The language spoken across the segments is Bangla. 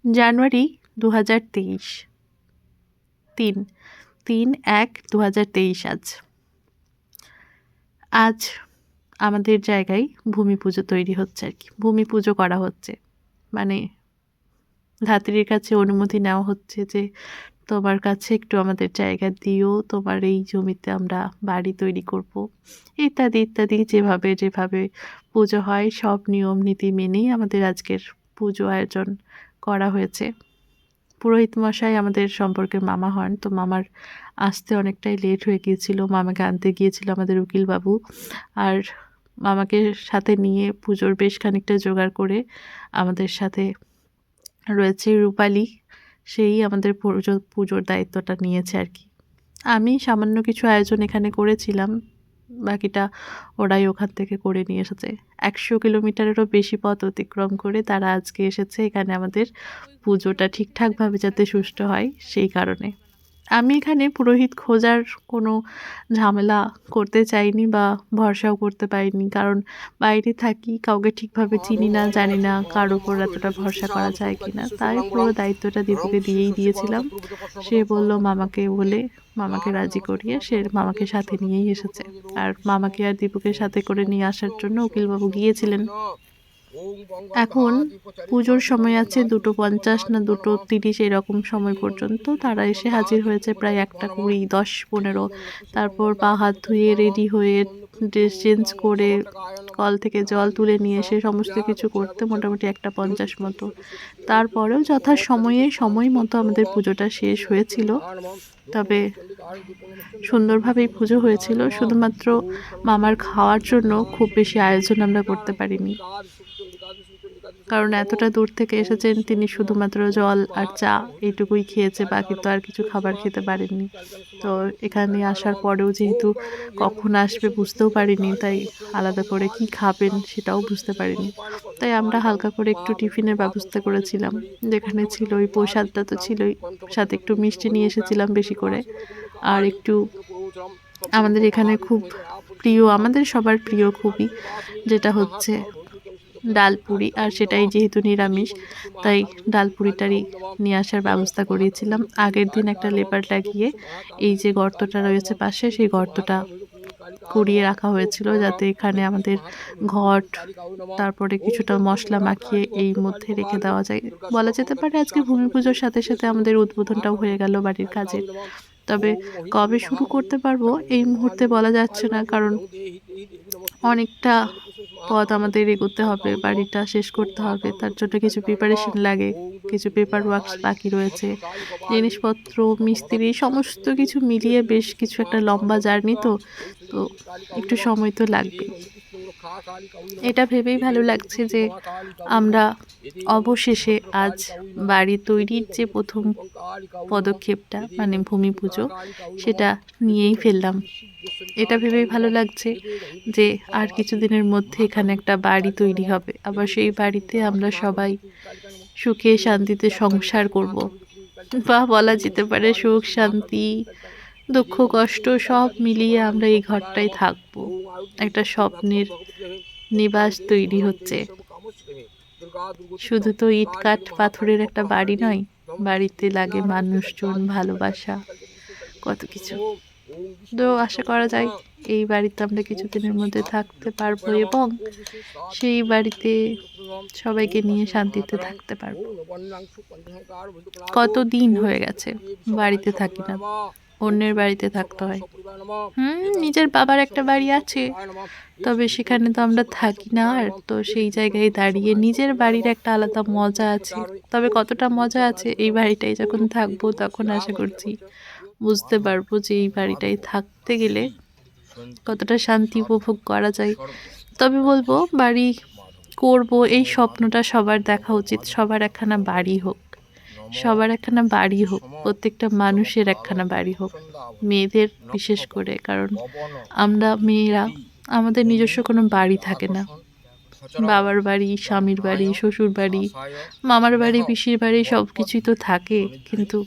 জানুয়ারি 2023, 3/1/2023 আজ আমাদের জায়গায় ভূমি পুজো তৈরি হচ্ছে আর কি, ভূমি পুজো করা হচ্ছে। মানে ধাত্রীর কাছে অনুমতি নেওয়া হচ্ছে যে তোমার কাছে একটু আমাদের জায়গা দিও, তোমার এই জমিতে আমরা বাড়ি তৈরি করব, ইত্যাদি ইত্যাদি। যেভাবে পুজো হয় সব নিয়ম নীতি মেনেই আমাদের আজকের পুজো আয়োজন করা হয়েছে। পুরোহিত মশাই আমাদের সম্পর্কের মামা হন, তো মামার আসতে অনেকটাই লেট হয়ে গিয়েছিল। মামাকে আনতে গিয়েছিল আমাদের উকিলবাবু, আর মামাকে সাথে নিয়ে পুজোর বেশ খানিকটা জোগাড় করে আমাদের সাথে রয়েছে রূপালী, সেই আমাদের পুজোর দায়িত্বটা নিয়েছে আর কি। আমি সামান্য কিছু আয়োজন এখানে করেছিলাম, বাকিটা ওরাই ওখান থেকে করে নিয়ে এসেছে। 100 কিলোমিটারেরও বেশি পথ অতিক্রম করে তারা আজকে এসেছে এখানে আমাদের পুজোটা ঠিকঠাকভাবে যাতে সুষ্ঠু হয় সেই কারণে। আমি এখানে পুরোহিত খোঁজার কোনো ঝামেলা করতে চাইনি বা ভরসাও করতে পারিনি, কারণ বাইরে থাকি, কাউকে ঠিকভাবে চিনি না, জানি না কার উপর এতটা ভরসা করা যায় কিনা। তাই পুরো দায়িত্বটা দীপুকে দিয়েই দিয়েছিলাম। সে বলল মামাকে বলে, মামাকে রাজি করিয়ে সে মামাকে সাথে নিয়েই এসেছে। আর মামাকে আর দীপুকে সাথে করে নিয়ে আসার জন্য উকিলবাবু গিয়েছিলেন। এখন পুজোর সময় আছে 2:50 না 2:30 এরকম সময় পর্যন্ত। তারা এসে হাজির হয়েছে প্রায় 1:20, 10-15। তারপর পা হাত ধুয়ে রেডি হয়ে ড্রেস চেঞ্জ করে কল থেকে জল তুলে নিয়ে এসে সমস্ত কিছু করতে মোটামুটি 1:50 মতো। তারপরেও সময় মতো আমাদের পুজোটা শেষ হয়েছিল। তবে সুন্দরভাবেই পুজো হয়েছিল। শুধুমাত্র মামার খাওয়ার জন্য খুব বেশি আয়োজন আমরা করতে পারিনি, কারণ এতটা দূর থেকে এসেছেন, তিনি শুধুমাত্র জল আর চা এইটুকুই খেয়েছে, বাকি তো আর কিছু খাবার খেতে পারেননি। তো এখানে আসার পরেও যেহেতু কখন আসবে বুঝতেও পারিনি, তাই আলাদা করে কি খাবেন সেটাও বুঝতে পারিনি। তাই আমরা হালকা করে একটু টিফিনের ব্যবস্থা করেছিলাম, যেখানে ছিল ওই প্রসাদটা তো ছিলই, সাথে একটু মিষ্টি নিয়ে এসেছিলাম বেশি করে। আর একটু আমাদের এখানে খুব প্রিয়, আমাদের সবার প্রিয় খুবই, যেটা হচ্ছে ডালপুরি, আর সেটাই যেহেতু নিরামিষ তাই ডালপুরিটারই নিয়ে আসার ব্যবস্থা করিয়েছিলাম। আগের দিন একটা লেপার লাগিয়ে এই যে গর্তটা রয়েছে পাশে, সেই গর্তটা কুড়িয়ে রাখা হয়েছিল, যাতে এখানে আমাদের ঘট, তারপরে কিছুটা মশলা মাখিয়ে এই মধ্যে রেখে দেওয়া যায়। বলা যেতে পারে আজকে ভূমি পুজোর সাথে সাথে আমাদের উদ্বোধনটাও হয়ে গেল বাড়ির কাজের। তবে কবে শুরু করতে পারবো এই মুহূর্তে বলা যাচ্ছে না, কারণ অনেকটা পথ আমাদের এগোতে হবে, বাড়িটা শেষ করতে হবে, তার জন্য কিছু প্রিপারেশন লাগে, কিছু পেপার ওয়ার্কস বাকি রয়েছে, জিনিসপত্র, মিস্ত্রি, সমস্ত কিছু মিলিয়ে বেশ কিছু একটা লম্বা জার্নি। তো তো একটু সময় তো লাগবে। এটা ভেবেই ভালো লাগছে যে আমরা অবশেষে আজ বাড়ি তৈরির যে প্রথম পদক্ষেপটা, মানে ভূমি পুজো, সেটা নিয়েই ফেললাম। এটা ভেবেই ভালো লাগছে যে আর কিছুদিনের মধ্যে এখানে একটা বাড়ি তৈরি হবে, আবার সেই বাড়িতে আমরা সবাই সুখে শান্তিতে সংসার করব, বা বলা যেতে পারে সুখ শান্তি দুঃখ কষ্ট সব মিলিয়ে আমরা এই ঘরটায় থাকব। একটা স্বপ্নের নিবাস তৈরি হচ্ছে। শুধু তো ইট কাঠ পাথরের একটা বাড়ি নয়, বাড়িতে লাগে মানুষজন, ভালোবাসা, কত কিছু। তো আশা করা যায় এই বাড়িতে আমরা কিছুদিনের মধ্যে থাকতে পারবো এবং সেই বাড়িতে সবাইকে নিয়ে শান্তিতে থাকতে পারবো। কত দিন হয়ে গেছে বাড়িতে থাকি না, অন্যের বাড়িতে থাকতে হয়। নিজের বাবার একটা বাড়ি আছে, তবে সেখানে তো আমরা থাকি না আর। তো সেই জায়গায় দাঁড়িয়ে নিজের বাড়ির একটা আলাদা মজা আছে, তবে কতটা মজা আছে এই বাড়িটাই যখন থাকবো তখন আশা করছি বুঝতে পারবো যে এই বাড়িটায় থাকতে গেলে কতটা শান্তি উপভোগ করা যায়। তবে বলবো বাড়ি করব এই স্বপ্নটা সবার দেখা উচিত, সবার একখানা বাড়ি হোক, সবার একখানা বাড়ি হোক, প্রত্যেকটা মানুষের একখানা বাড়ি হোক, মেয়েদের বিশেষ করে, কারণ আমরা মেয়েরা আমাদের নিজস্ব কোনো বাড়ি থাকে না। বাবার বাড়ি, স্বামীর বাড়ি, শ্বশুর বাড়ি, মামার বাড়ি, পিসির বাড়ি সব কিছুই তো থাকে, কিন্তু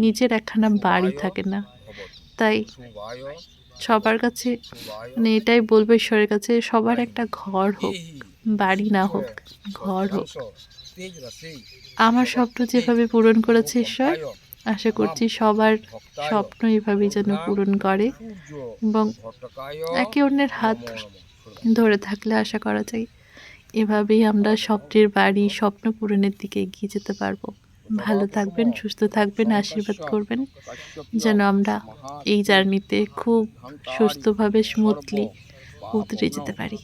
নিজের একখানা বাড়ি থাকে না। তাই সবার কাছে মানে এটাই বলবো ঈশ্বরের কাছে, সবার একটা ঘর হোক, বাড়ি না হোক, ঘর হোক। আমার স্বপ্ন যেভাবে পূরণ করেছে ঈশ্বর, আশা করছি সবার স্বপ্ন এভাবেই যেন পূরণ করে এবং একে অন্যের হাত ধরে থাকলে আশা করা যায় এভাবেই আমরা স্বপ্নের বাড়ি, স্বপ্ন পূরণের দিকে এগিয়ে যেতে পারবো। ভালো থাকবেন, সুস্থ থাকবেন, আশীর্বাদ করবেন যেন আমরা এই জার্নিতে খুব সুস্থভাবে স্মুথলি উতরে যেতে পারি।